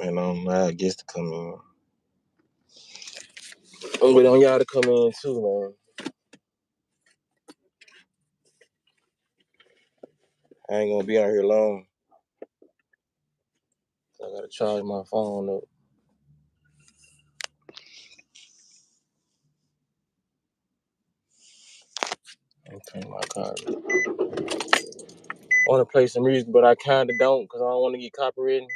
waiting on my guests to come in. I'm waiting on y'all to come in too, man. I ain't gonna be out here long. I gotta charge my phone up. Okay, my car. I want to play some music, but I kind of don't because I don't want to get copyrighted.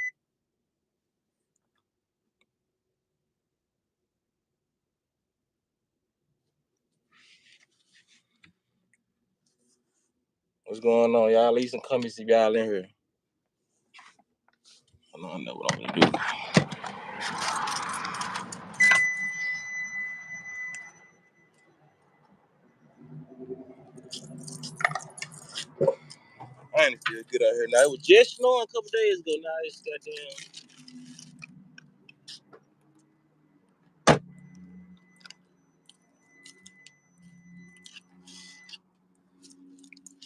What's going on, y'all? Leave some comments if y'all in here. I know what I'm gonna do. I ain't feel good out here now. It was just snowing a couple days ago. Now it's goddamn.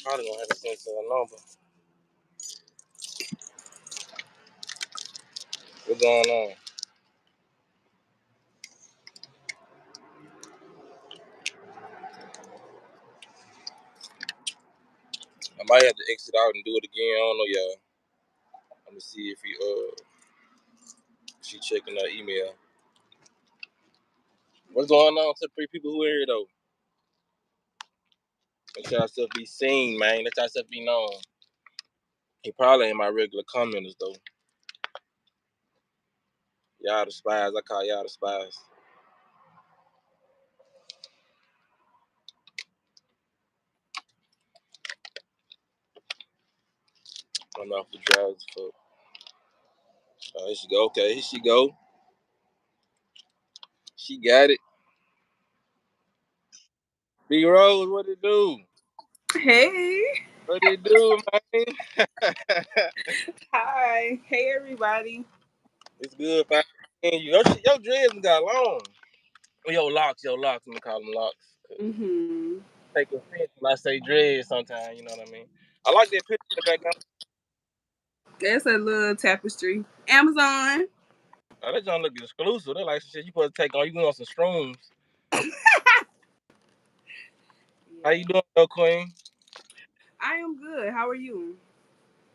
Probably gonna have to send some number. What's going on? I might have to exit out and do it again. I don't know, y'all. Let me see if she checking her email. What's going on to the three people who are here though? Let y'all stuff be seen, man. Let y'all stuff be known. He probably ain't my regular commenters though. Y'all the spies. I call y'all the spies. I'm off the drive. Oh, here she go. Okay, here she go. She got it. B Rose, what it do? Hey. What it do, man? Hi. Hey, everybody. It's good finding you. Your dreads got long. Your locks. Let me call them locks. Mm-hmm. Take offense when I say dreads sometimes, you know what I mean? I like that picture in the background. That's a little tapestry. Amazon. Oh, that don't look exclusive. That like some shit you supposed to take on. You going on some shrooms. How you doing, though, Queen? I am good. How are you?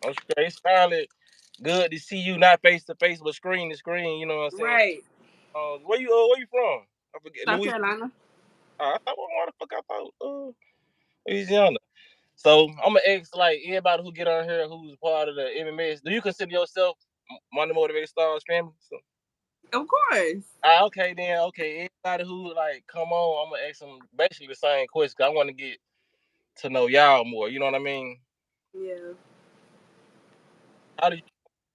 I'm straight. It's finally good to see you, not face to face, but screen to screen. You know what I'm saying? Right. Where you from? I forget. South Carolina. I thought what the fuck I thought Louisiana. So I'm gonna ask like everybody who get on here who's part of the MMS. Do you consider yourself Monday Motivated Stars family? So, Of course. okay then. Okay, everybody who like come on, I'm gonna ask them basically the same question. 'Cause I want to get to know y'all more. You know what I mean? Yeah. How did you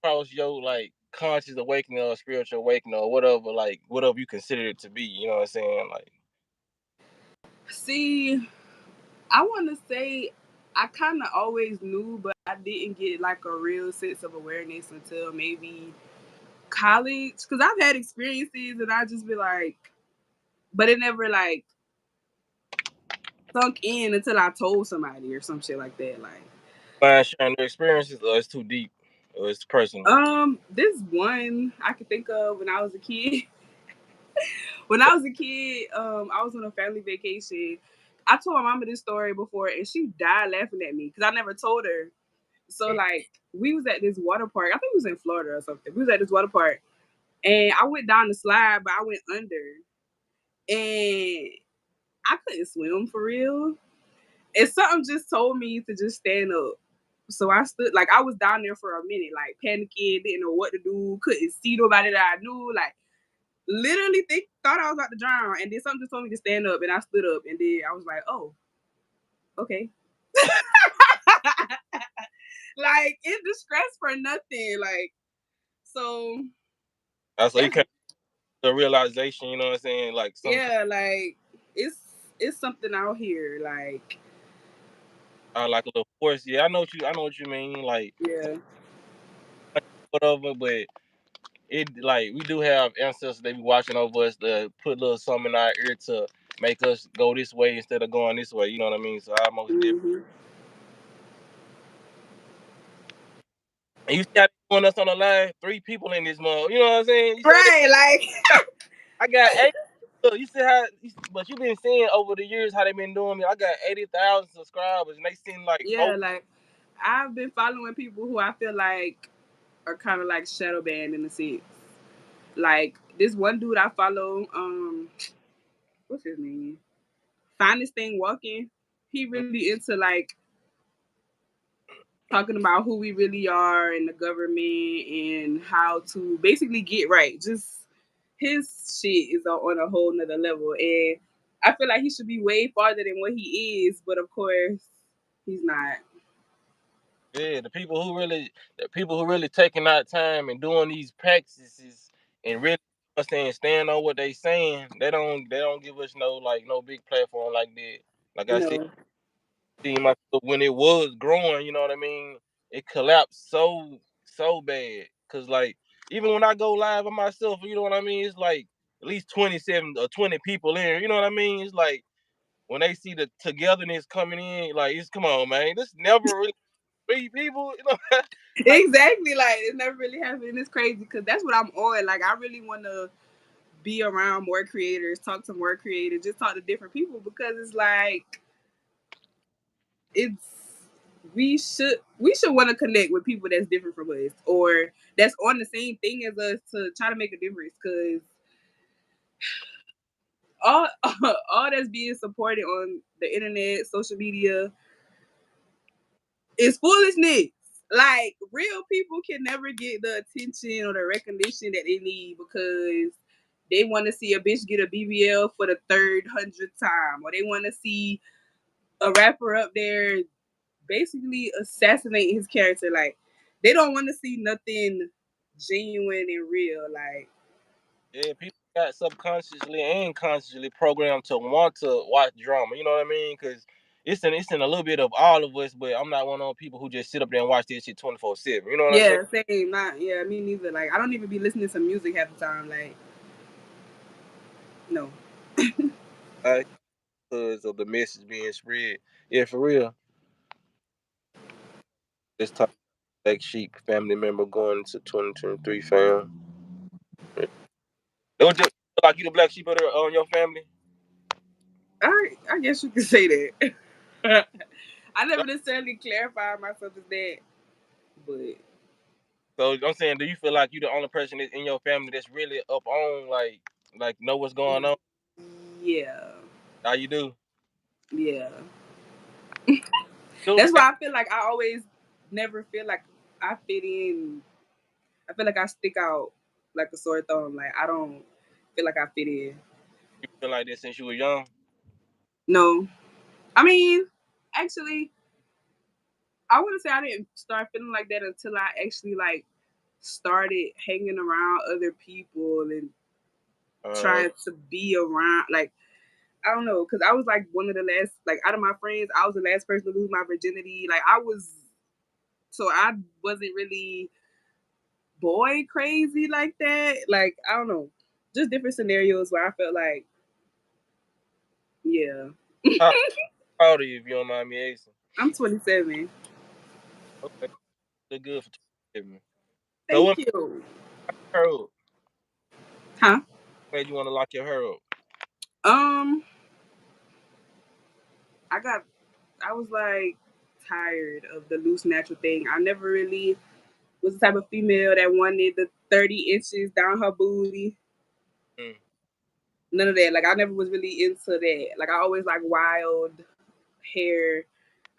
cross your like conscious awakening or spiritual awakening or whatever you consider it to be? You know what I'm saying? Like, See, I want to say I kind of always knew, but I didn't get like a real sense of awareness until maybe college. Because I've had experiences and I just be like, but it never like sunk in until I told somebody or some shit like that. Like, mind sharing their experiences or it's too deep or it's personal. this one I could think of when I was a kid. When I was a kid, I was on a family vacation. I told my mama this story before, and she died laughing at me because I never told her. So like, we was at this water park. I think it was in Florida or something. We was at this water park, and I went down the slide, but I went under, and I couldn't swim for real. And something just told me to just stand up. So I stood, like, I was down there for a minute, like panicking, didn't know what to do, couldn't see nobody that I knew, like literally thought I was about to drown. And then something just told me to stand up, and I stood up, and then I was like, oh, okay. Like, it's distress for nothing. Like, so. So you came to a realization, you know what I'm saying? Like, yeah, like, it's something out here. Like a little force. Yeah, I know what you mean. Like, yeah. whatever, but it like we do have ancestors they be watching over us to put a little something in our ear to make us go this way instead of going this way. You know what I mean? So I most did. Mm-hmm. And you see how When us on the line, 3 people in this mode. You know what I'm saying? You Right, like I got 8. Look, you see how, but you been seeing over the years how they been doing me. I got 80,000 subscribers, and they seem like yeah, like I've been following people who I feel like are kind of like shadow banned in a sense. Like this one dude I follow, what's his name? Finest Thing Walking. He really into like talking about who we really are in the government and how to basically get right. Just his shit is on a whole nother level, and I feel like he should be way farther than what he is, but of course he's not. Yeah, the people who really taking out time and doing these practices and really saying stand on what they saying, they don't give us no big platform like that. Like I said, No, seemed like when it was growing, you know what I mean, it collapsed so bad. Cause like even when I go live by myself, you know what I mean, it's like at least 27 or 20 people in. You know what I mean? It's like when they see the togetherness coming in, like it's come on, man, this never really 3 people, you know. Like, exactly. Like it never really happened. It's crazy because that's what I'm on. Like I really want to be around more creators, talk to more creators, just talk to different people because it's like it's we should want to connect with people that's different from us or that's on the same thing as us to try to make a difference because all all that's being supported on the internet, social media is foolishness. Like real people can never get the attention or the recognition that they need because they want to see a bitch get a BBL for the 300th time, or they want to see a rapper up there basically assassinating his character. Like they don't want to see nothing genuine and real. Like yeah, people got subconsciously and consciously programmed to want to watch drama. You know what I mean? Because it's in a little bit of all of us, but I'm not one of those people who just sit up there and watch this shit 24/7. You know what I'm saying? yeah, same. Not yeah, me neither. Like I don't even be listening to music half the time. Like no. Like, because of the message being spread. Yeah, for real. This time, Black Sheep family member going into 2023, fam. Don't just like you the black sheep of on your family. I guess you could say that. I never necessarily clarified myself as that, but So I'm saying, do you feel like you the only person in your family that's really up on like know what's going on? yeah, How you do? yeah. Do That's why I feel like I always never feel like I fit in. I feel like I stick out like a sore thumb. Like I don't feel like I fit in. you feel like this since you were young? No, I mean, actually, I wouldn't say I didn't start feeling like that until I actually like started hanging around other people and Uh, trying to be around. Like I don't know, because I was like one of the last, like out of my friends, I was the last person to lose my virginity. Like I was, so I wasn't really boy crazy like that. Like I don't know, just different scenarios where I felt like, yeah. how proud of you if you don't mind me asking. I'm 27. Okay, look good for 27. So Thank what you. made her up? Huh? Made you want to lock your hair up? Um, I got, I was like tired of the loose natural thing. I never really was the type of female that wanted the 30 inches down her booty. Mm. None of that. Like I never was really into that. Like I always like wild hair.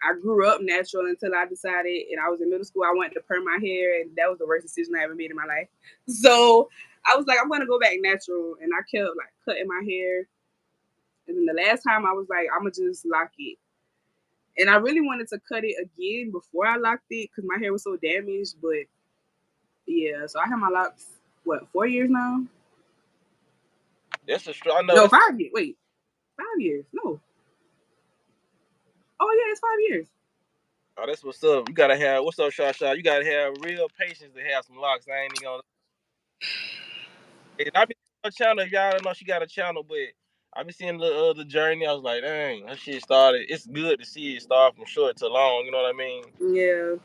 I grew up natural until I decided, and I was in middle school, I wanted to perm my hair, and that was the worst decision I ever made in my life. So I was like, I'm gonna go back natural, and I kept like cutting my hair. And then the last time I was like, I'm gonna just lock it. And I really wanted to cut it again before I locked it because my hair was so damaged. But yeah, so I have my locks, what, 4 years now? That's a strong. I know No, it's 5 years. Wait, 5 years. No. Oh, yeah, it's 5 years. oh, that's what's up. You gotta have what's up, Shasha? You gotta have real patience to have some locks. I ain't even gonna. And I be on her channel. If y'all don't know, she got a channel, but I be seeing the journey. I was like, dang, that shit started. It's good to see it start from short to long. You know what I mean? Yeah,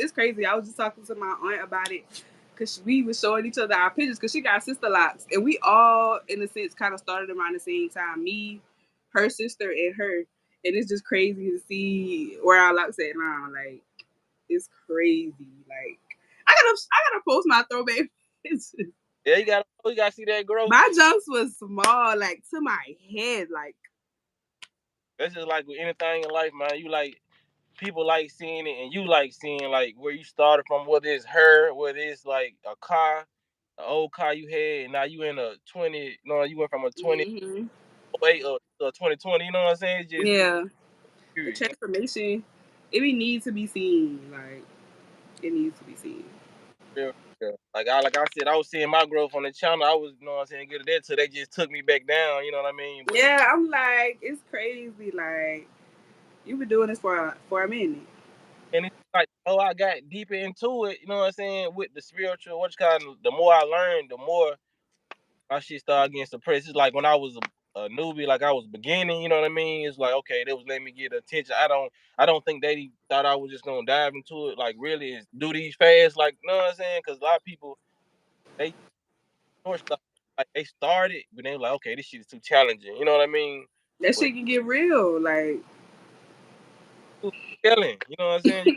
it's crazy. I was just talking to my aunt about it because we was showing each other our pictures because she got sister locks, and we all, in a sense, kind of started around the same time. Me, her sister, and her, and it's just crazy to see where our locks at now. Like, it's crazy. Like, I gotta post my throwback pictures. Yeah, you gotta see that growth. My jumps was small, like to my head, like. That's just like with anything in life, man. You like people like seeing it, and you like seeing like where you started from. Whether it's her, whether it's like a car, an old car you had, and now you in a 20. You know, you went from a 2008 to a 2020. You know what I'm saying? It's just Yeah, the period. transformation, it needs to be seen. Like, it needs to be seen. Real, real. Like I said, I was seeing my growth on the channel. I was, you know what I'm saying, good at that. So they just took me back down. You know what I mean? But Yeah, I'm like, it's crazy. Like, you've been doing this for a minute. and it's like, oh, I got deeper into it. You know what I'm saying? With the spiritual, the more I learned, the more my shit started getting suppressed. It's like when I was a newbie, like I was beginning, you know what I mean? It's like, okay, they was letting me get attention. I don't think they thought I was just gonna dive into it, like really is do these fast, like you know what I'm saying? Because a lot of people they short stuff, like they started, but they were like, okay, this shit is too challenging. You know what I mean? That But shit can get real. Like, killing, you know what I'm saying?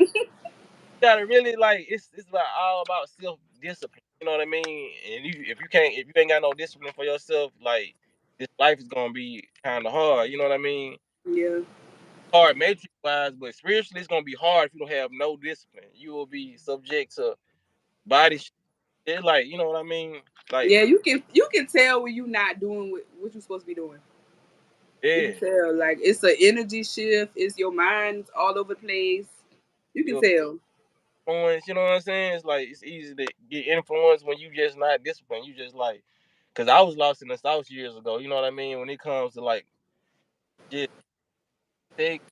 You gotta really like it's about all about self discipline. You know what I mean? And if you ain't got no discipline for yourself, like this life is gonna be kind of hard. You know what I mean? yeah, Hard matrix wise, but spiritually it's gonna be hard if you don't have no discipline. You will be subject to body shit, like you know what I mean? Like yeah. You can tell when you not doing what you're supposed to be doing. You can yeah, tell. Like, it's an energy shift. It's your mind's all over the place. You can you're tell. influenced. You know what I'm saying? It's like it's easy to get influenced when you just not disciplined. You just like, cause I was lost in the sauce years ago. You know what I mean? When it comes to like just take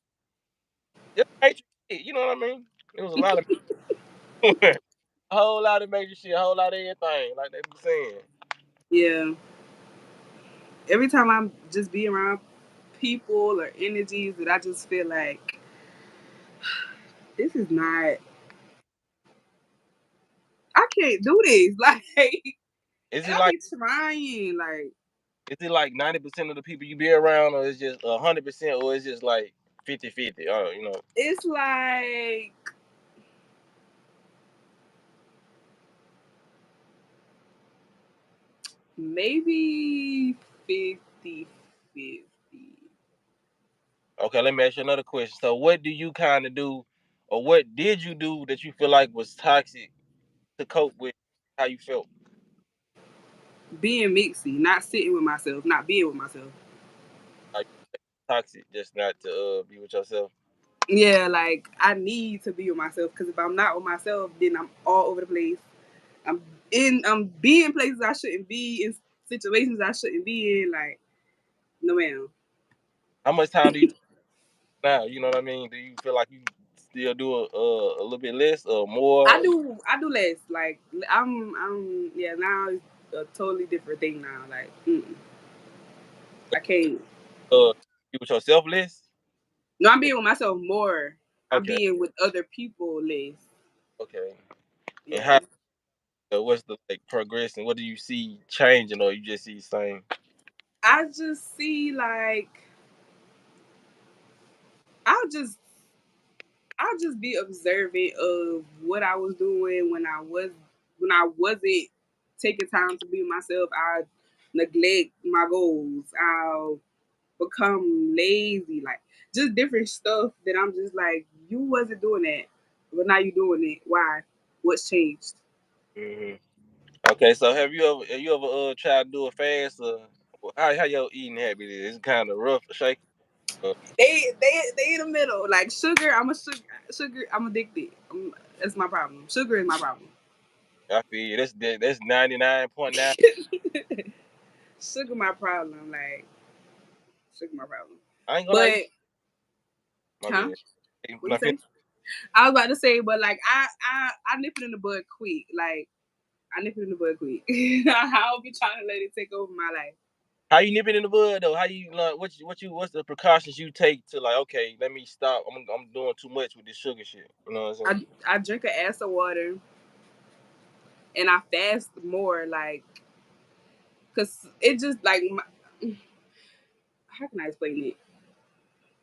just matrix shit. You know what I mean? It was a lot of a whole lot of major shit, a whole lot of everything, like they be saying. Yeah. Every time I'm just be around people or energies that I just feel like this is not. I can't do this. Like, Is and it I like be trying. Like, 90% of the people you be around, or is just 100%, or is just like 50-50? You know. it's like maybe 50-50. Okay, let me ask you another question. So, what do you kind of do, or what did you do that you feel like was toxic to cope with how you felt? Being mixy, not sitting with myself, not being with myself. Like toxic, just not to be with yourself. Yeah, like I need to be with myself because if I'm not with myself, then I'm all over the place. I'm being places I shouldn't be, in situations I shouldn't be in. Like, no ma'am. How much time do you now? You know what I mean? Do you feel like you still do a little bit less or more? I do less. Like, yeah, now it's a totally different thing now. Like, I can't. Uh, be with yourself less? No, I'm being with myself more. I'm Okay, being with other people less. okay. And Yeah. how? What's the like progressing? What do you see changing, or you just see the same? I just see like I'll just I'll just be observant of what I was doing when I wasn't taking time to be myself. I neglect my goals. I'll become lazy, like just different stuff that I'm just like, you wasn't doing that, but now you doing it. Why? What's changed? Hmm. Okay, so have you ever tried to do a fast? How your eating habit is? It's kind of rough or shaky. Uh, They in the middle. Like sugar, sugar. I'm addicted. That's my problem. Sugar is my problem. I feel you. That's 99.9. Sugar my problem. Like, sugar my problem. I ain't gonna lie. But My huh? bad. What When I you finish, say? I was about to say, but like I nip it in the bud quick. Like, I nip it in the bud quick. I don't be trying to let it take over my life. How you nip it in the bud though? How you like what's the precautions you take to like, okay, let me stop. I'm doing too much with this sugar shit. You know what I'm saying? I drink an ass of water and I fast more, like, cause it just like how can I explain it?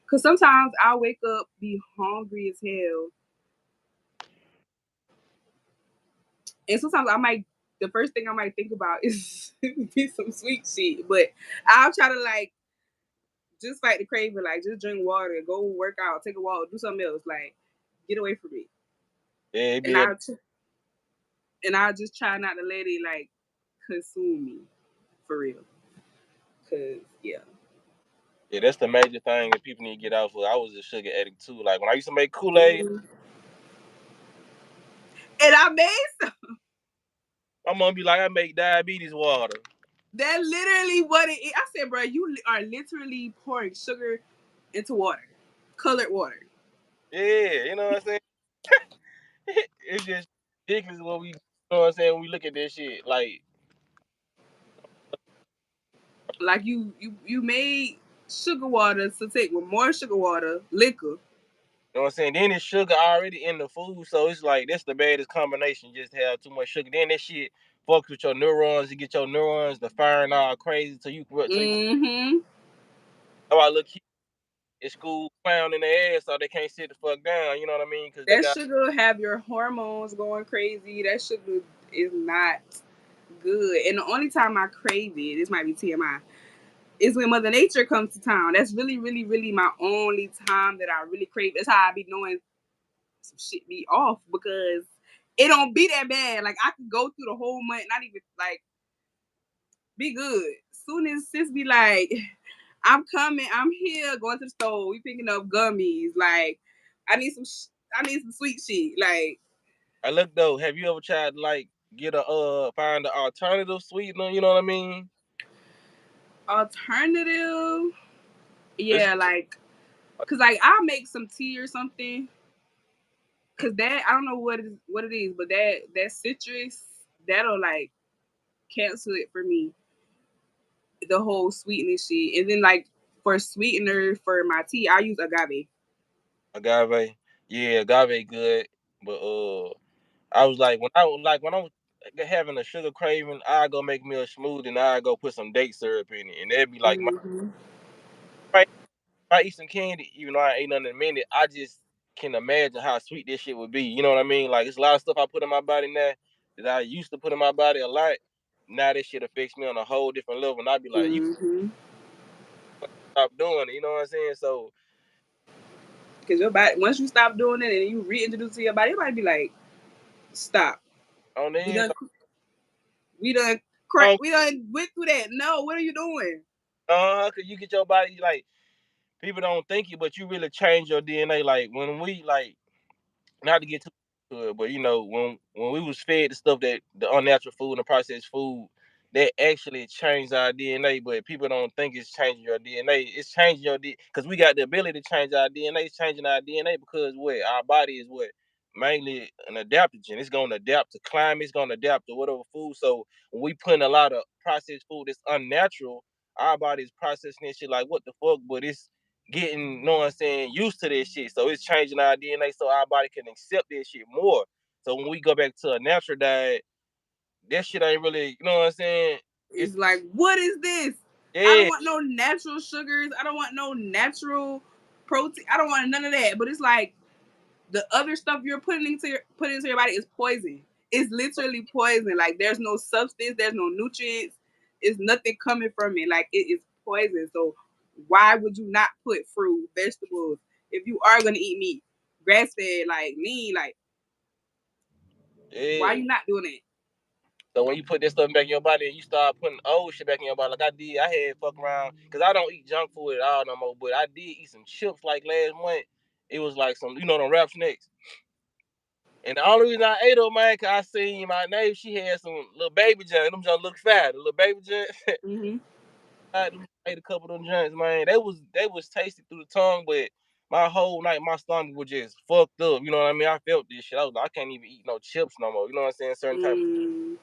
Cause sometimes I wake up be hungry as hell, and sometimes I might the first thing I might think about is be some sweet shit, but I'll try to like just fight the craving, like just drink water, go work out, take a walk, do something else, like get away from it. Yeah, it be And that. I just try not to let it like consume me for real. Cause yeah. Yeah, that's the major thing that people need to get out of. I was a sugar addict too. Like when I used to make Kool-Aid, Mhm. And I made my mom be like, I make diabetes water. that literally what it is. I said, bro, you are literally pouring sugar into water, colored water. Yeah, you know what I'm saying? It's just ridiculous what we, you know what I'm saying, when we look at this shit. Like, Like you made sugar water to take with more sugar water, liquor. you know what I'm saying? Then it's sugar already in the food, so it's like that's the baddest combination. Just have too much sugar. Then that shit fucks with your neurons. You get your neurons to firing all crazy. Mm-hmm. That's why look at school clown in their ass, so they can't sit the fuck down. You know what I mean? Because they That got sugar have your hormones going crazy. That sugar is not good. And the only time I crave it, this might be TMI, is when Mother Nature comes to town. That's really, really, really my only time that I really crave. That's how I be knowing some shit be off, because it don't be that bad. Like I could go through the whole month, not even like be good. Soon as sis be like, I'm coming, I'm here, going to the store, we picking up gummies. Like I need I need some sweet shit. Like I look though. Have you ever tried to like get a find an alternative sweetener? You know what I mean? alternative, It's, yeah, like cause like I'll make some tea or something. Cause that I don't know what it is, but that citrus that'll like cancel it for me. The whole sweetness shit, and then like for sweetener for my tea, I use agave. agave. Yeah, agave good. But I was like when I was having a sugar craving, I go make me a smoothie and I go put some date syrup in it, and that'd be like my Mm-hmm. if I eat some candy, even though I ain't nothing in a minute, I just can imagine how sweet this shit would be. You know what I mean? Like it's a lot of stuff I put in my body now that I used to put in my body a lot. Now this shit affects me on a whole different level, and I'd be like, you Mm-hmm. stop doing it. You know what I'm saying? So Because your body, once you stop doing it and you reintroduce it to your body be like, stop. on the We done, inside, we done, cause we done went through that. No, what are you doing? you get your body like people don't think it, but you really change your DNA. Like when we like not to get too to it, but you know, when we was fed the stuff that the unnatural food and processed food, that actually changed our DNA. But people don't think it's changing your DNA. It's changing your DNA because we got the ability to change our DNA. It's changing our DNA because what our body is what mainly an adaptogen. It's gonna adapt to climate. It's gonna adapt to whatever food. So when we put in a lot of processed food that's unnatural, our body's processing this shit like what the fuck. But it's getting, you know what I'm saying, used to this shit. So it's changing our DNA so our body can accept this shit more. So when we go back to a natural diet, that shit ain't really, you know what I'm saying? It's It's like, what is this? I don't yeah, want no natural sugars. I don't want no natural protein. I don't want none of that. But it's like the other stuff you're putting into your body is poison. It's literally poison. Like there's no substance, there's no nutrients, it's nothing coming from it. Like it is poison. So why would you not put fruit, vegetables, if you are gonna eat meat, grass fed, like lean, like why yeah. you not doing it? So when you put this stuff back in your body and you start putting old shit back in your body, like I did, I had fuck around because I don't eat junk food at all no more. But I did eat some chips like last month. It was like some, you know, them rap snacks. And the only reason I ate them, man, cause I seen my neighbor, she had some little baby joints. Them joints look fat, the little baby joints. Mm-hmm. I ate a couple of them joints, man. They was tasty through the tongue, but my whole night my stomach was just fucked up. You know what I mean? I felt this shit. I was like, I can't even eat no chips no more. You know what I'm saying? Certain type of Mm.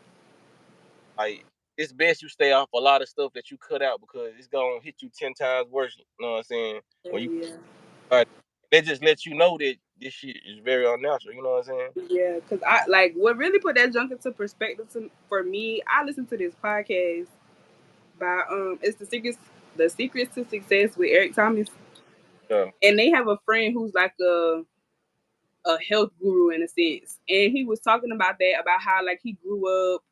like it's best you stay off a lot of stuff that you cut out because it's gonna hit you 10 times worse. You know what I'm saying? When you they just let you know that this shit is very unnatural. You know what I'm saying? Yeah, because I like what really put that junk into perspective for me. I listened to this podcast by it's the secrets to success with Eric Thomas, Yeah. and they have a friend who's like a health guru in a sense, and he was talking about that about how like he grew up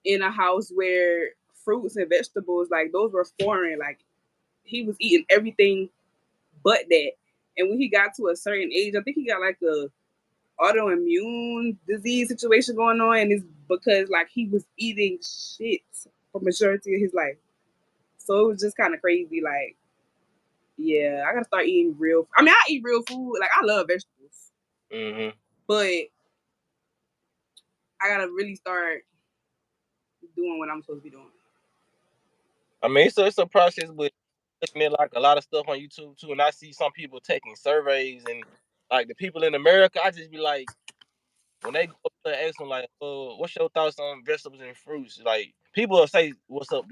in a house where fruits and vegetables like those were foreign, like he was eating everything but that, and when he got to a certain age, I think he got like a autoimmune disease situation going on, and it's because like he was eating shit for majority of his life. So it was just kind of crazy. Like, yeah, I gotta start eating real. I mean, I eat real food. Like, I love vegetables, but I gotta really start doing what I'm supposed to be doing. I mean, it's a process, but looking at like a lot of stuff on YouTube too, and I see some people taking surveys, and like the people in America, I just be like, when they go up there and ask them like, what's your thoughts on vegetables and fruits? Like people will say, what's up?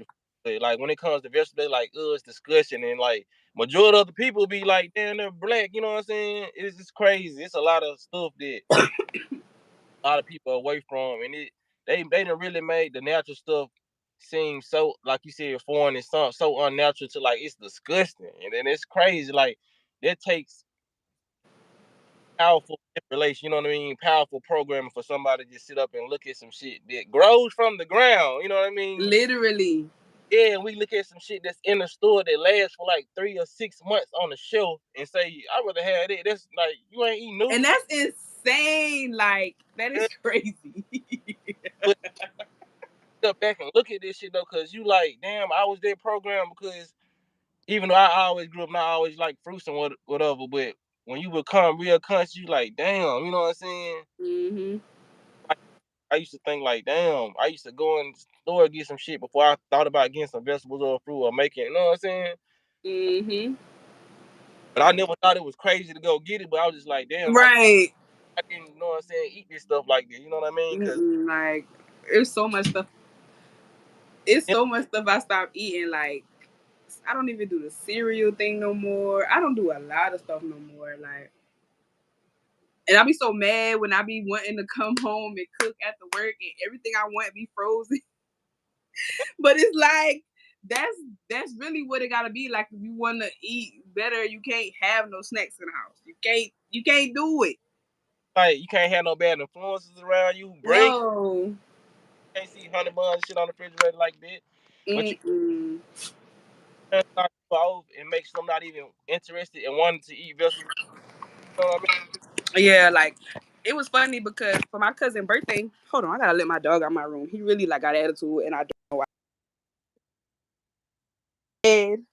But like when it comes to vegetables, like, it's discussion, and like majority of the people be like, damn, they're black. You know what I'm saying? It's just crazy. It's a lot of stuff that a lot of people are away from, and they done really made the natural stuff seem so, like you said, foreign and so unnatural to like it's disgusting, and then it's crazy. Like that takes powerful manipulation, you know what I mean? Powerful programming for somebody to just sit up and look at some shit that grows from the ground, you know what I mean? Literally. Yeah, and we look at some shit that's in the store that lasts for like 3 or 6 months on the shelf and say, I'd rather have it. That's like, you ain't eating noodles. And that's insane. Like, that is crazy. But step back and look at this shit though, because you like, damn, I was that programmed because even though I always grew up and I always like fruits and whatever, but when you become real conscious, you like, damn, you know what I'm saying? Mm-hmm. I used to think like, damn, I used to go in the store and get some shit before I thought about getting some vegetables or fruit or making, you know what I'm saying? Mm-hmm. But I never thought it was crazy to go get it, but I was just like, damn, right. I didn't, you know what I'm saying, eat this stuff like this, you know what I mean? Because like, there's so much stuff. It's so much stuff I stopped eating. Like, I don't even do the cereal thing no more. I don't do a lot of stuff no more. Like, and I be so mad when I be wanting to come home and cook after work and everything I want be frozen. But it's like that's really what it gotta be. Like if you wanna eat better, you can't have no snacks in the house. You can't do it. like you can't have no bad influences around you. Bring No. You can't see honey buns shit on the refrigerator like that. But you turn off and makes them not even interested and wanting to eat vegetables. You know what I mean? Yeah, like it was funny because for my cousin's birthday, hold on, I gotta let my dog out my room. He really like got attitude, and I don't know why. And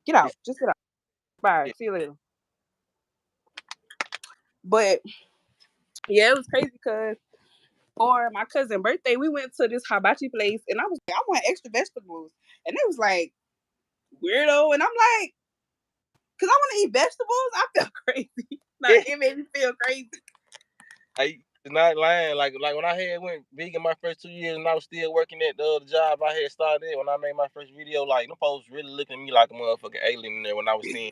get out, just get out. Bye. See you later. But yeah, it was crazy because for my cousin's birthday, we went to this hibachi place, and I was like, I want extra vegetables, and it was like weirdo, and I'm like, cause I want to eat vegetables. I feel crazy. Like it made me feel crazy. I not lying. Like when I had went vegan my first 2 years and I was still working at the other job I had started at, when I made my first video, like them folks really looking at me like a motherfucking alien in there when I was seeing.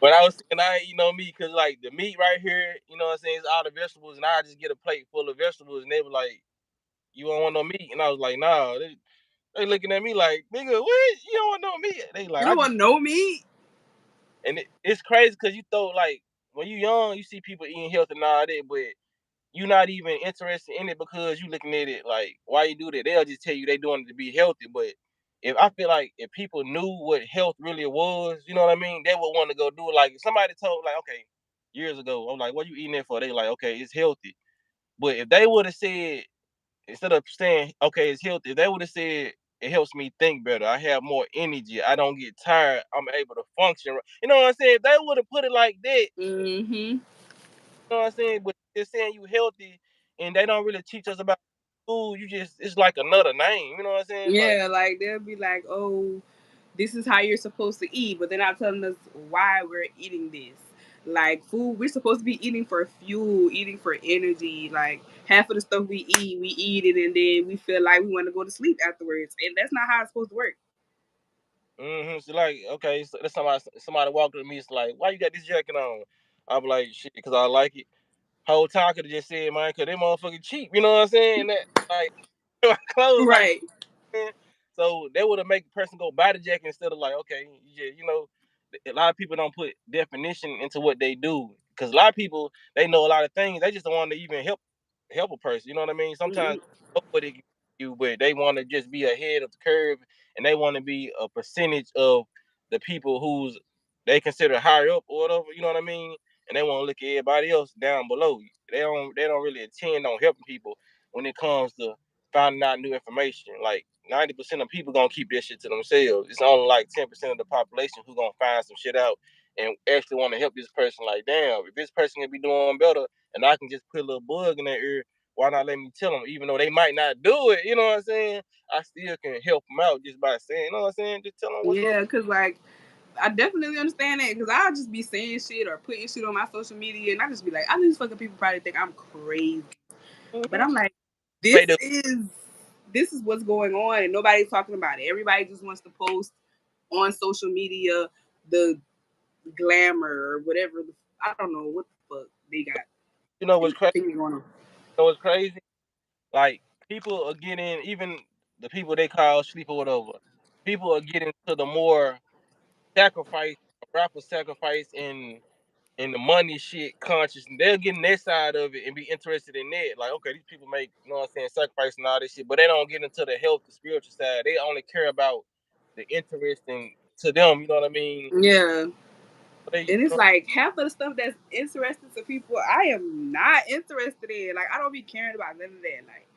When I was saying I ain't eat no meat, cause like the meat right here, you know what I'm saying, it's all the vegetables, and I just get a plate full of vegetables, and they were like, "You don't want no meat?" And I was like, "Nah." They looking at me like, "Nigga, what? You don't want no meat?" They like, You "I don't just," want no meat. and it's crazy because you throw like when you young, you see people eating healthy and all that, but you not even interested in it because you looking at it like, why you do that? They'll just tell you they doing it to be healthy. But if I feel like if people knew what health really was, you know what I mean, they would want to go do it. Like if somebody told like, okay, years ago, I'm like, what you eating it for? They like, okay, it's healthy. But if they would have said, instead of saying, okay, it's healthy, they would have said it helps me think better. I have more energy. I don't get tired. I'm able to function. You know what I'm saying? If they would have put it like that, Mm-hmm. know what I'm saying? But they're saying you healthy and they don't really teach us about food. You just, it's like another name. You know what I'm saying? Yeah, like they'll be like, "Oh, this is how you're supposed to eat," but they're not telling us why we're eating this. Like food, we're supposed to be eating for fuel, eating for energy. Like half of the stuff we eat it, and then we feel like we want to go to sleep afterwards, and that's not how it's supposed to work. So like, okay, so that's somebody walked up to me. It's like, why you got this jacket on? I'm like, shit, because I like it. Whole time I could have just said, man, because they motherfucking cheap. You know what I'm saying? That like my clothes like. Right. So they would have make the person go buy the jacket instead of like, okay, a lot of people don't put definition into what they do because a lot of people they know a lot of things. They just don't want to even help a person. You know what I mean? Sometimes nobody you, but they want to just be ahead of the curve and they want to be a percentage of the people who's they consider higher up or whatever. You know what I mean? And they want to look at everybody else down below. They don't really intend on helping people when it comes to finding out new information. Like 90% of people gonna keep this shit to themselves. It's only like 10% of the population who gonna find some shit out and actually want to help this person. Like, damn, if this person can be doing better and I can just put a little bug in their ear, why not let me tell them? Even though they might not do it, you know what I'm saying? I still can help them out just by saying, you know what I'm saying? Just tell them what's up. Yeah, because like I definitely understand that because I'll just be saying shit or putting shit on my social media and I just be like, I know these fucking people probably think I'm crazy. But I'm like, this Straight is this is what's going on and nobody's talking about it. Everybody just wants to post on social media the glamour or whatever. I don't know what the fuck they got. You know what's crazy? Going on. You know what's crazy? Like people are getting even the people they call sleep or whatever. People are getting to the more sacrifice, rapper sacrifice in the money shit conscious, and they're getting their side of it and be interested in that. Like, okay, these people make, you know what I'm saying, sacrifice and all this shit, but they don't get into the health, the spiritual side. They only care about the interesting to them, you know what I mean? Yeah. They, And it's like half of the stuff that's interesting to people, I am not interested in. Like, I don't be caring about none of that. Like,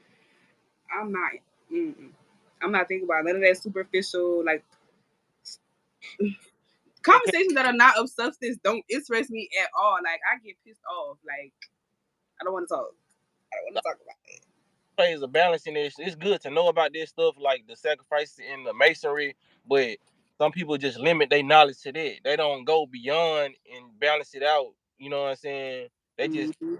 I'm not. Mm-mm. I'm not thinking about none of that superficial, like, okay, conversations that are not of substance don't interest me at all. Like, I get pissed off. Like, I don't want to talk. I don't want to talk about it. plays a balancing this. It's good to know about this stuff, like the sacrifices in the masonry, but some people just limit their knowledge to that. They don't go beyond and balance it out. You know what I'm saying? They just Mm-hmm.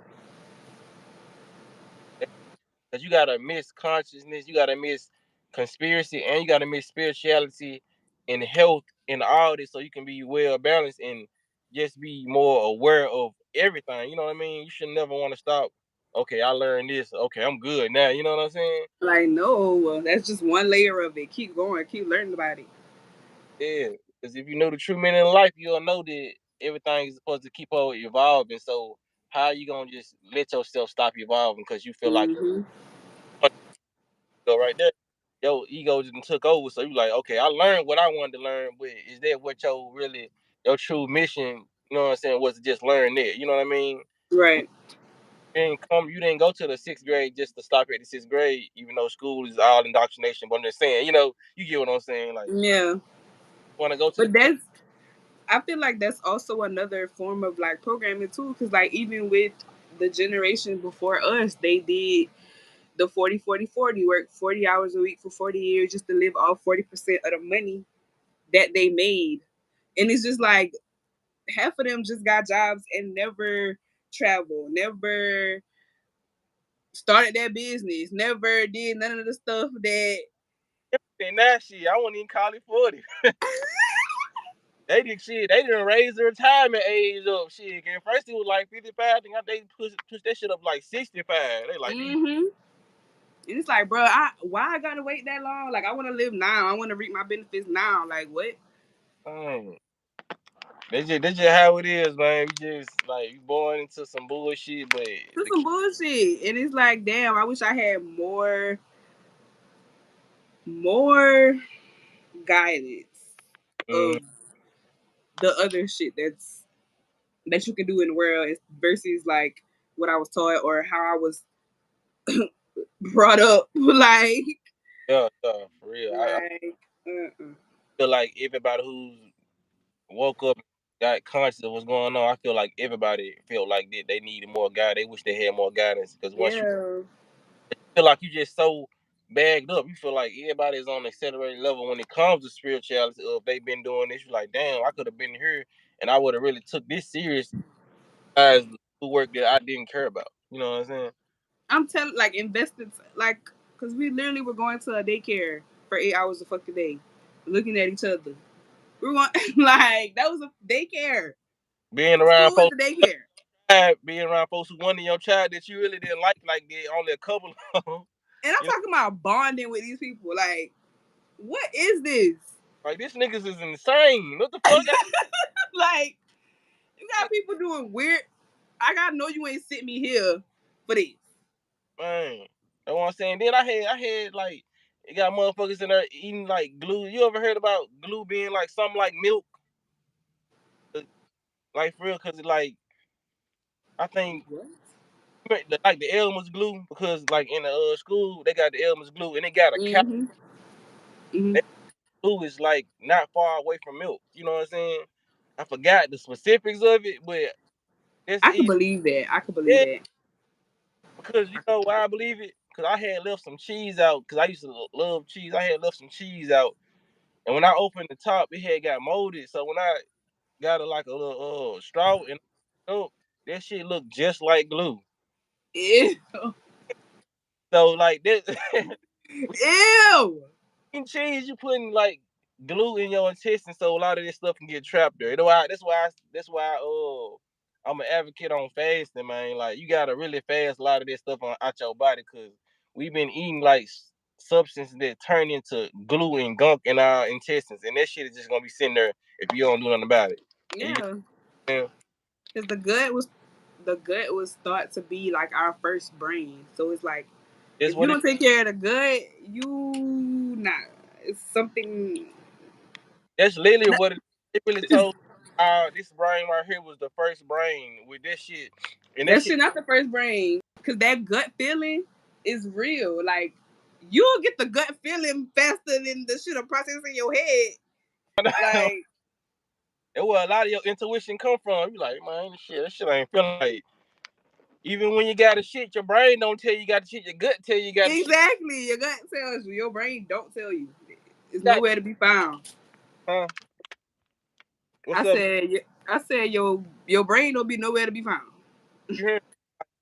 because you gotta miss consciousness, you gotta miss conspiracy, and you gotta miss spirituality and health and all this, so you can be well balanced and just be more aware of everything. You know what I mean? You should never want to stop. Okay, I learned this. Okay, I'm good now. You know what I'm saying? Like, no, that's just one layer of it. Keep going. Keep learning about it. Yeah, because if you know the true meaning of life, you'll know that everything is supposed to keep on evolving. So how are you gonna just let yourself stop evolving because you feel like Mm-hmm. go right there? Your ego just took over. So you like, okay, I learned what I wanted to learn, but is that what your true mission, you know what I'm saying, was to just learn that? You know what I mean? But Right. you didn't go to the sixth grade just to stop at the sixth grade, even though school is all indoctrination. But I'm just saying, you get what I'm saying? Like, Yeah. you want to go to the But I feel like that's also another form of like programming too, because like even with the generation before us, they did the 40-40-40, work 40 hours a week for 40 years just to live off 40% of the money that they made. And it's just like half of them just got jobs and never traveled, never started their business, never did none of the stuff that and that shit. I wouldn't even call it 40. They did shit. They didn't raise the retirement age up. Shit. At first it was like 55. I think they pushed that shit up like 65. They like these. mm-hmm. And it's like, bro, why I gotta wait that long? Like, I want to live now. I want to reap my benefits now. Like, what? Um, That's just how it is, man. You just like you born into some bullshit, but This the some bullshit. And it's like, damn, I wish I had more guidance mm, of the other shit that you can do in the world versus like what I was taught or how I was brought up. yeah, for real. I Like, uh-uh. feel like everybody who's woke up, got conscious of what's going on. I feel like everybody felt like that they needed more guidance. They wish they had more guidance because once you Yeah, feel like you just so bagged up, you feel like everybody's on an accelerated level when it comes to spirituality. If they've been doing this, you're like, damn, I could have been here and I would have really took this serious. guys who work that I didn't care about. You know what I'm saying? I'm telling, like, invested, like, because we literally were going to a daycare for 8 hours a fucking day, looking at each other. We were going, like, that was a daycare. Being around School is folks, a daycare. being around folks who wanted your child that you really didn't like that only a couple of them. And I'm You know, talking about bonding with these people. Like, what is this? like this niggas is insane. What the fuck? Like, you got people doing weird. I gotta know you ain't sent me here for this. Man, that's what I'm saying. Then I had like, it got motherfuckers in there eating like glue. You ever heard about glue being like something like milk? Like for real, cause it like I think What? like the Elmer's glue, because like in the school they got the Elmer's glue and it got a cap. Mm-hmm. Mm-hmm. That glue is like not far away from milk. You know what I'm saying? I forgot the specifics of it, but it's I could easy. believe that. I could believe Yeah, that. because you know why I believe it? Because I had left some cheese out. Because I used to love cheese. I had left some cheese out, and when I opened the top, it had got molded. So when I got like a little straw and that shit looked just like glue. Ew. So like this. Ew. In cheese, you putting like glue in your intestines, so a lot of this stuff can get trapped there. You know why? That's why I'm an advocate on fasting, man. Like you gotta really fast a lot of this stuff out your body, because we've been eating like substances that turn into glue and gunk in our intestines, and that shit is just gonna be sitting there if you don't do nothing about it. And Yeah. yeah, Because the gut was thought to be like our first brain. So it's like, that's if you what it. don't take care of the gut, you not. It's something. That's literally what it really told. This brain right here was the first brain with this shit, and that That shit. shit not the first brain. Because that gut feeling is real. Like, you'll get the gut feeling faster than the shit of processing your head. Like, That's where a lot of your intuition come from. You like, man, that shit ain't feeling right. Even when you got a shit, your brain don't tell you got the shit. Your gut tell you got the shit. exactly. Your gut tells you. Your brain don't tell you. It's Got nowhere to be found. huh? What's I up? said, I said, your brain don't be nowhere to be found. You hear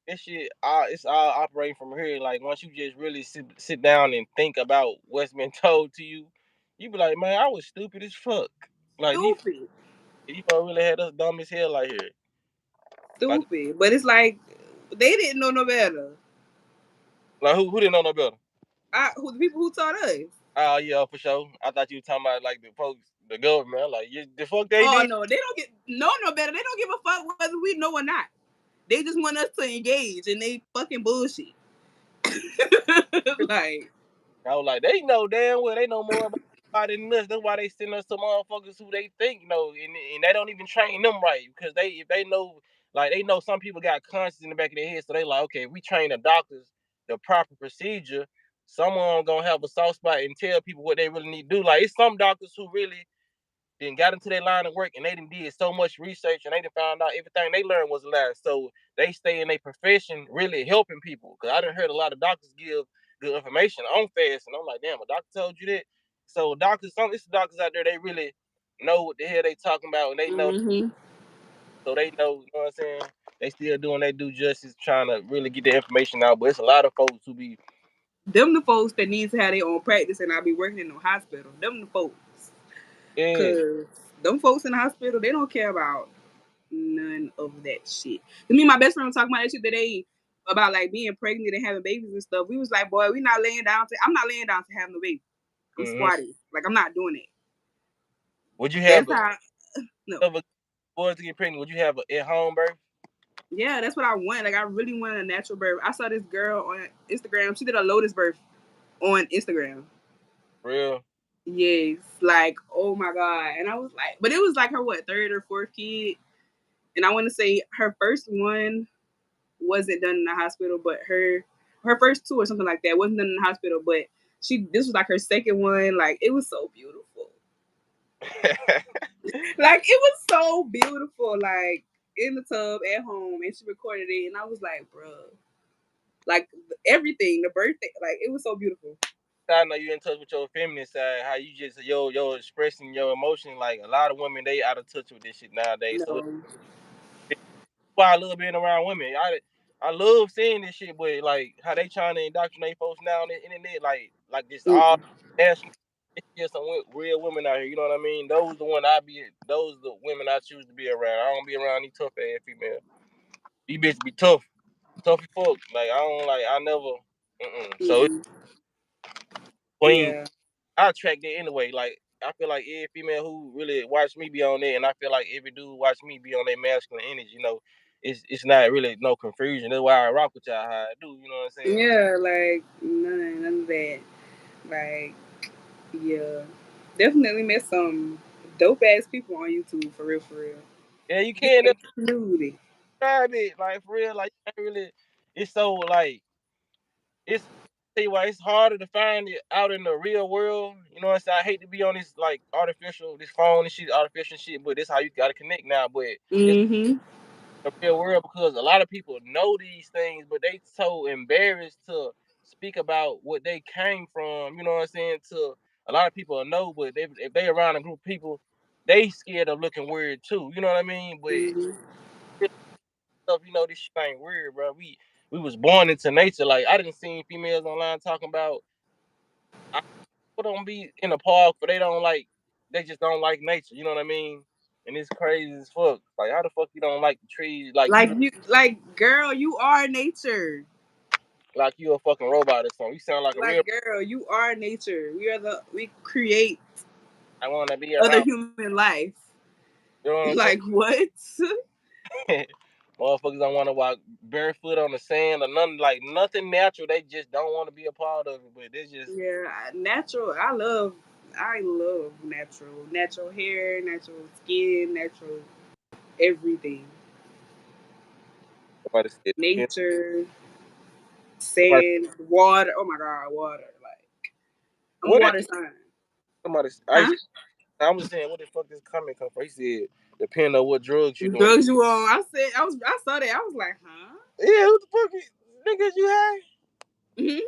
that shit? It's all operating from here. Like once you just really sit down and think about what's been told to you, you be like, man, I was stupid as fuck. Like Stupid. these people really had us dumb as hell out here. Like, Stupid. But it's like, they didn't know no better. who didn't know no better? The people who taught us. Oh yeah, for sure. I thought you were talking about like the folks, the government. I'm like, the fuck they Oh did. no, they don't get no better. They don't give a fuck whether we know or not. They just want us to engage and they fucking bullshit. Like, I was like, they know damn well they know more about it than us. That's why they send us to motherfuckers who they think know, and they don't even train them right, because if they know, like they know some people got conscience in the back of their head, so they like, okay, if we train the doctors the proper procedure, someone gonna have a soft spot and tell people what they really need to do. Like it's some doctors who really then got into their line of work and they done did so much research and they done found out everything they learned was a lie. So they stay in their profession really helping people. Cause I done heard a lot of doctors give good information on fast, and I'm like, damn, a doctor told you that. So it's doctors out there, they really know what the hell they talking about, and they know, mm-hmm. so they know, you know what I'm saying? They still doing they due justice, trying to really get the information out. But it's a lot of folks who be Them the folks that need to have their own practice and I be working in no hospital. Them the folks. yeah. Cause them folks in the hospital, they don't care about none of that shit. Me and my best friend was talking about that shit today about like being pregnant and having babies and stuff. We was like, boy, I'm not laying down to have no baby. I'm Mm-hmm. squatting. Like, I'm not doing it. Would you That's have how no. a boys to get pregnant? Would you have a at home birth? Yeah, that's what I want. Like, I really wanted a natural birth. I saw this girl on Instagram. She did a lotus birth on Instagram. Real. Yes, like, oh my god. And I was like, but it was like her what, third or fourth kid? And I want to say her first one wasn't done in the hospital, but her first two or something like that wasn't done in the hospital. But this was like her second one. Like, it was so beautiful. Like, it was so beautiful. Like, in the tub at home, and she recorded it, and I was like, bruh, like everything, the birthday, like it was so beautiful. I know you in touch with your feminine side. How you just yo expressing your emotion. Like a lot of women, they out of touch with this shit nowadays. So No, why I love being around women. I love seeing this shit, but like how they trying to indoctrinate folks now on the internet, like this all national. It's just some real women out here. You know what I mean? Those the one I be. Those the women I choose to be around. I don't be around these tough ass females. These bitches be tough as fuck. Like I don't like. I never. So it's clean. Yeah. I attract that anyway. Like I feel like every female who really watch me be on there, and I feel like every dude watch me be on their masculine energy. You know, it's not really no confusion. That's why I rock with y'all how I do. You know what I'm saying? Yeah, like none of that. Like, yeah. Definitely met some dope ass people on YouTube for real, for real. Yeah, you You can't can't describe it like for real. Like you can't really. It's so like it's. Tell you why it's harder to find it out in the real world. You know what I'm saying? I hate to be on this like artificial, this phone and shit, artificial shit, but this how you gotta connect now. But it's Mm-hmm. the real world because a lot of people know these things, but they so embarrassed to speak about what they came from. You know what I'm saying? To a lot of people know, but if they around a group of people, they scared of looking weird too. You know what I mean? But Mm-hmm. stuff, you know, this shit ain't weird, bro. We was born into nature. Like I didn't see females online talking about people don't be in the park, but they just don't like nature. You know what I mean? And it's crazy as fuck. Like how the fuck you don't like the trees? Like girl, you are nature. Like you a fucking robot or something. You sound like a real. Like girl, you are nature. We create I want to be other around. human life. You know what I'm Like what? saying? Motherfuckers don't want to walk barefoot on the sand or nothing like nothing natural. They just don't want to be a part of it. But it's just Yeah, natural. I love natural hair, natural skin, natural everything. somebody said. Nature, Somebody, sand, water. Oh my god, water. Like I'm a what? water sign. Somebody. Huh? I was saying, what the fuck this comment come from? He said, depending on what drugs you doing. Drugs you on? I saw that. I was like, huh? Yeah, who the fuck niggas you high? Mhm.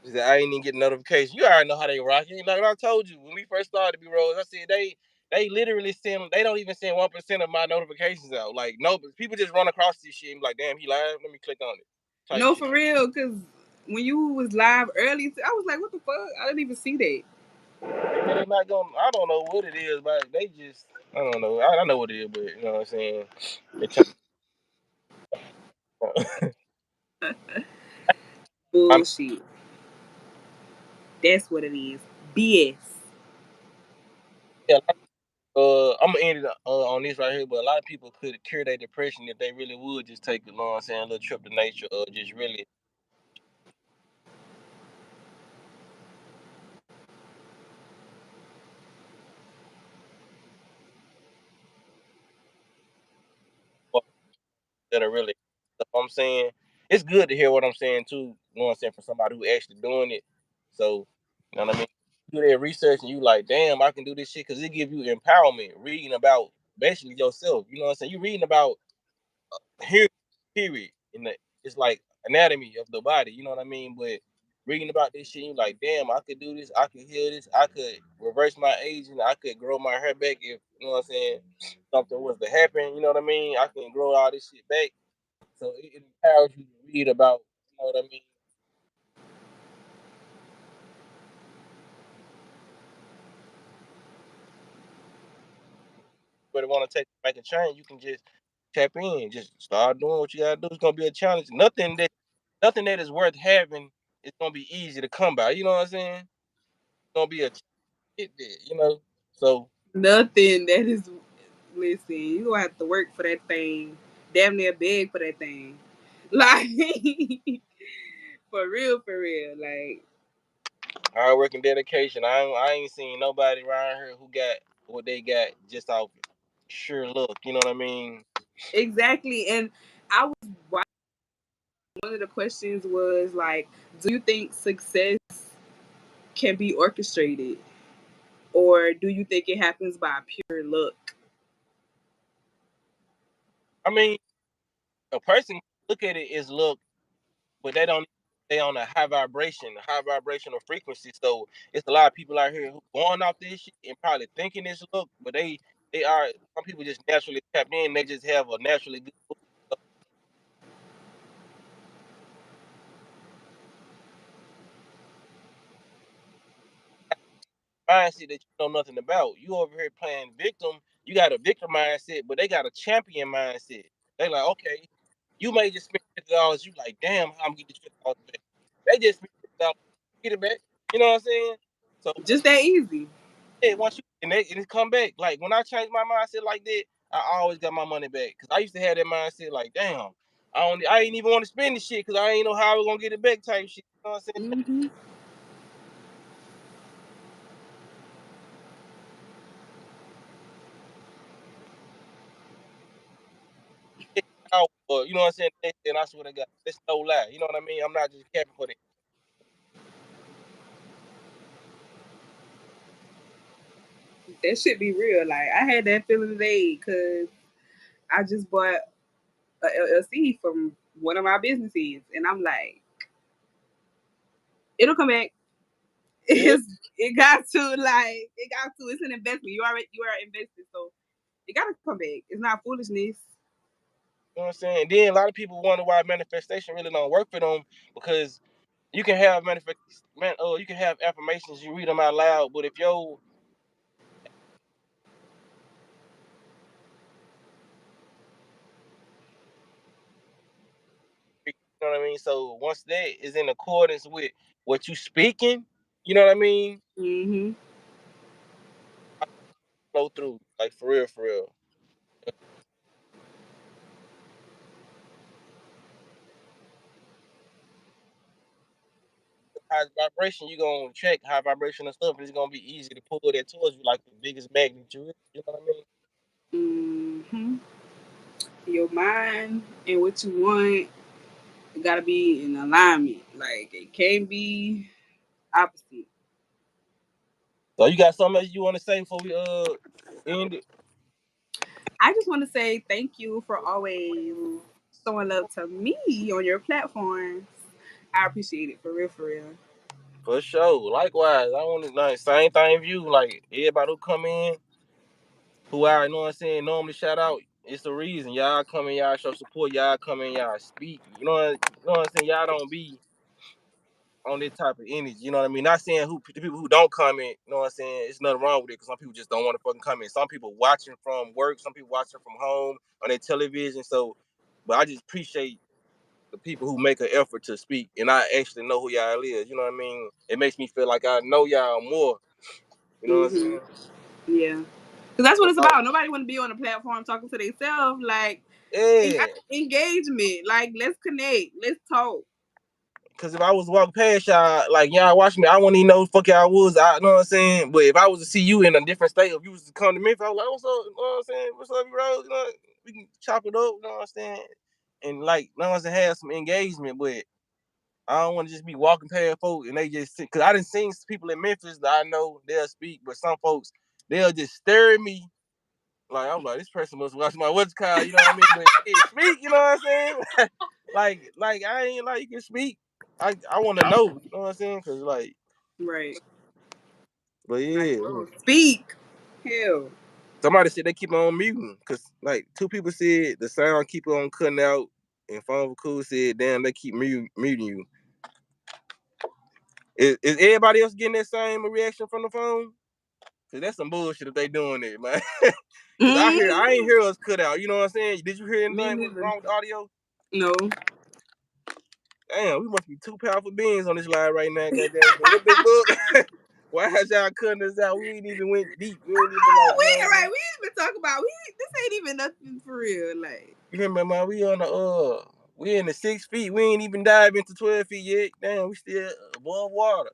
He said, I ain't even get notification. You already know how they rocking. Like I told you when we first started B-Rolls, I said they literally send. They don't even send 1% of my notifications out. Like no, people just run across this shit and be like, damn, he live. Let me click on it. Type No, shit. for real. Cause when you was live early, I was like, what the fuck? I didn't even see that. Yeah, they not gonna. I don't know what it is, but they just. I don't know. I know what it is, but you know what I'm saying. They try, I'm Bullshit. That's what it is. BS. yeah, I'm gonna end it on this right here, but a lot of people could cure their depression if they really would just take, you know what I'm saying, a little trip to nature or just really that are really, you know what I'm saying. It's good to hear what I'm saying too, you know what I'm saying, from somebody who actually doing it. So, you know what I mean? You do that research and you like, damn, I can do this shit because it give you empowerment, reading about basically yourself. You know what I'm saying? You reading about here, period. In the it's like anatomy of the body. You know what I mean? But reading about this shit, you like, damn, I could do this. I could heal this. I could reverse my aging. I could grow my hair back if you know what I'm saying. Something was to happen. You know what I mean? I can grow all this shit back. So it empowers you to read about. You know what I mean? But want to make a change, you can just tap in, just start doing what you gotta do. It's gonna be a challenge. Nothing that is worth having is gonna be easy to come by. You know what I'm saying? It's gonna be a get there, you know. So Nothing. That is. Listen, you gonna have to work for that thing. Damn near beg for that thing. Like for real, for real. Like hard work and dedication. I ain't seen nobody around here who got what they got just off sure look. You know what I mean? exactly. And I was one of the questions was like, do you think success can be orchestrated, or do you think it happens by pure luck? I mean, a person look at it as look, but they on a high vibrational frequency. So it's a lot of people out here who going off this shit and probably thinking it's look, but they are some people just naturally tapped in. They just have a naturally good mindset that you know nothing about. You over here playing victim. You got a victim mindset, but they got a champion mindset. They like, okay, you may just spend $50. You like, damn, how I'm gonna get this $50 back? They just spend $50, get it back. You know what I'm saying? So Just that easy. yeah, once you and it come back. Like when I changed my mindset like that, I always got my money back. Cause I used to have that mindset like, damn, I ain't even want to spend the shit because I ain't know how I was gonna get it back type shit. You know what I'm saying? Mm-hmm. You know what I'm saying? And I swear to God, it's no lie. You know what I mean? I'm not just capping for that. That should be real. Like I had that feeling today because I just bought a LLC from one of my businesses, and I'm like, it'll come back. Yeah, It got to like it got to. It's an investment. You are invested, so it got to come back. It's not foolishness. you know what I'm saying? And then a lot of people wonder why manifestation really don't work for them because you can have you can have affirmations, you read them out loud, but if yo, you know what I mean? So once that is in accordance with what you speaking, you know what I mean? Mm-hmm. Flow through, like for real, for real. High vibration, you gonna check high vibration and stuff. It's gonna be easy to pull that towards you, like the biggest magnet you. You know what I mean? Mm-hmm. Your mind and what you want, it gotta be in alignment. Like it can't be opposite. So you got something else you want to say before we end it? I just want to say thank you for always showing love to me on your platforms. I appreciate it for real, for real. For sure. Likewise, I want to like same thing view. Like everybody who come in, who I know what I'm saying, normally shout out. It's the reason y'all come in, y'all show support, y'all come in, y'all speak. You know what I'm saying? Y'all don't be on this type of energy. You know what I mean? Not saying who the people who don't comment. You know what I'm saying? It's nothing wrong with it because some people just don't want to fucking comment. Some people watching from work, some people watching from home on their television. So, but I just appreciate the people who make an effort to speak, and I actually know who y'all is. You know what I mean? It makes me feel like I know y'all more. You know what I'm Mm-hmm. saying? Yeah. Because that's what it's Without, about. Nobody want to be on the platform talking to themselves. Like, yeah. engagement. Like, let's connect. Let's talk. Cause if I was walking past y'all, like y'all watch me, I wouldn't even know who the fuck y'all was. I know what I'm saying. But if I was to see you in a different state, if you was to come to Memphis, I was like, "What's up?" You know what I'm saying? "What's up, bro?" You know, we can chop it up. You know what I'm saying? And like, you know what I'm saying, have some engagement. But I don't want to just be walking past folks and they just sit. Cause I done seen people in Memphis that I know they'll speak, but some folks they'll just stare at me. Like I'm like, this person must watch my what's called, you know what I mean? But hey, speak, you know what I'm saying? like I ain't like you can speak. I want to know, you know what I'm saying? Cause like, Right. but Like, yeah, bro, speak. Hell. somebody said they keep on muting, cause like two people said the sound keep on cutting out, and Phone Cool said, damn, they keep muting you. Is everybody else getting that same reaction from the phone? Cause that's some bullshit if they doing it, man. Cause I ain't hear us cut out. You know what I'm saying? Did you hear Me anything neither. wrong with the audio? No. Damn, we must be two powerful beings on this line right now. Goddamn, what the fuck? Why is y'all cutting us out? We ain't even went deep. We ain't even like, you know what I mean? We ain't been talking about. This ain't even nothing for real. Like, You remember, man? We in the 6 feet. We ain't even dive into 12 feet yet. Damn, we still above water.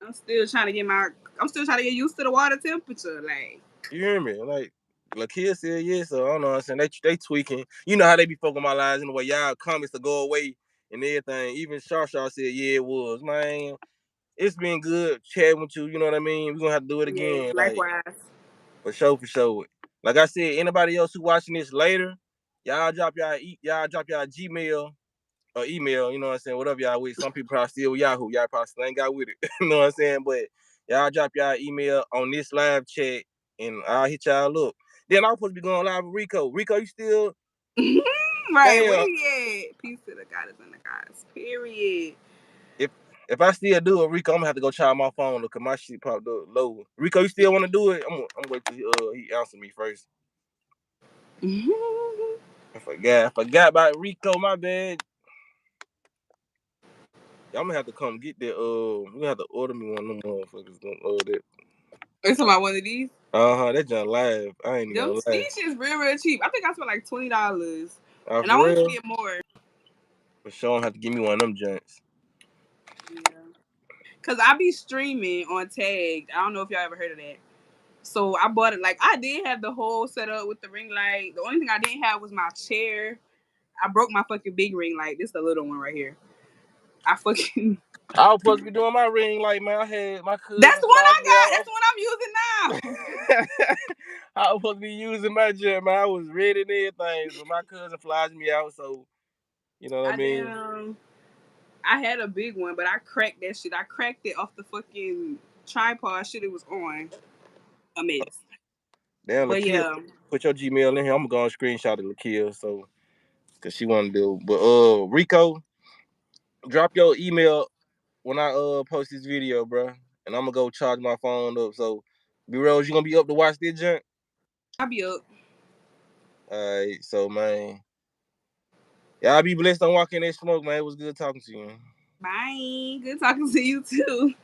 I'm still trying to get my. I'm still trying to get used to the water temperature. Like, You hear me? Like, Lakia said yes, so I don't know what I'm saying. They tweaking. You know how they be fucking my lines in the way y'all comments to go away and everything. Even Shaw said, yeah, it was. Man, it's been good chatting with you. You know what I mean? We're going to have to do it yes, again. Like, likewise. for sure, for sure. Like I said, anybody else who watching this later, y'all drop y'all Gmail or email, you know what I'm saying? Whatever y'all with. Some people probably still with Yahoo. Y'all probably still ain't got with it. You know what I'm saying? But y'all drop y'all email on this live chat and I'll hit y'all up. Then I was supposed to be going live with Rico. Rico, you still? Right, Damn. where he at? Peace to the goddess and the gods. Period. If I still do it, Rico, I'm gonna have to go charge my phone because my shit popped up low. Rico, you still want to do it? I'm wait till he answer me first. I forgot about Rico. My bad. Y'all gonna have to come get that. We gonna have to order me one of them motherfuckers. That. It's about one of these. That just live. I ain't even gonna lie. These shit's real cheap. I think I spent like $20. And I For want to real? get more. But Sean have to give me one of them joints. Yeah. Cause I be streaming on Tagged. I don't know if y'all ever heard of that. So I bought it. Like I did have the whole setup with the ring light. The only thing I didn't have was my chair. I broke my fucking big ring light. This is the little one right here. I was supposed to be doing my ring light, man. I had my cousin. That's the one I got. That's the one I'm using now. I was supposed to be using my jet, man. I was ready and everything, but my cousin flies me out, so you know what I mean. I had a big one, but I cracked that shit. I cracked it off the fucking tripod shit it was on. A mess. Damn, but Lakia, yeah. Put your Gmail in here. I'm gonna screenshot of Lakia, so because she want to do. But Rico, drop your email when I post this video, bro, and I'm gonna go charge my phone up. So, B-Rose, you gonna be up to watch this junk? I'll be up. Alright, so man, y'all be blessed on walking that smoke, man. It was good talking to you. Bye. Good talking to you too.